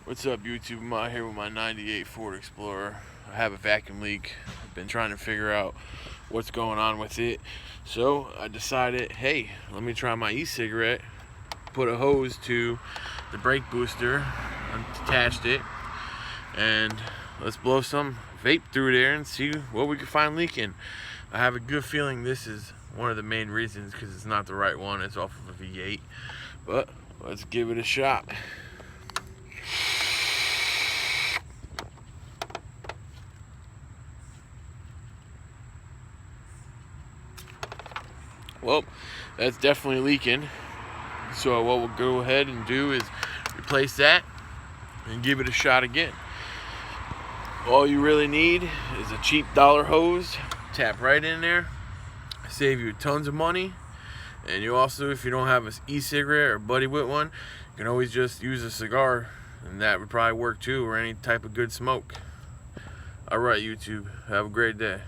What's up, YouTube? I'm out here with my 98 Ford Explorer. I have a vacuum leak. I've been trying to figure out what's going on with it. So I decided, hey, let me try my e-cigarette. Put a hose to the brake booster, attached it, and let's blow some vape through there and see what we can find leaking. I have a good feeling this is one of the main reasons, because it's not the right one. It's off of a V8. But let's give it a shot. Well, that's definitely leaking. So what we'll go ahead and do is replace that and give it a shot again. All you really need is a cheap dollar hose. Tap right in there. Save you tons of money. And you also, if you don't have an e-cigarette or buddy with one, you can always just use a cigar, and that would probably work too, or any type of good smoke. Alright, YouTube, have a great day.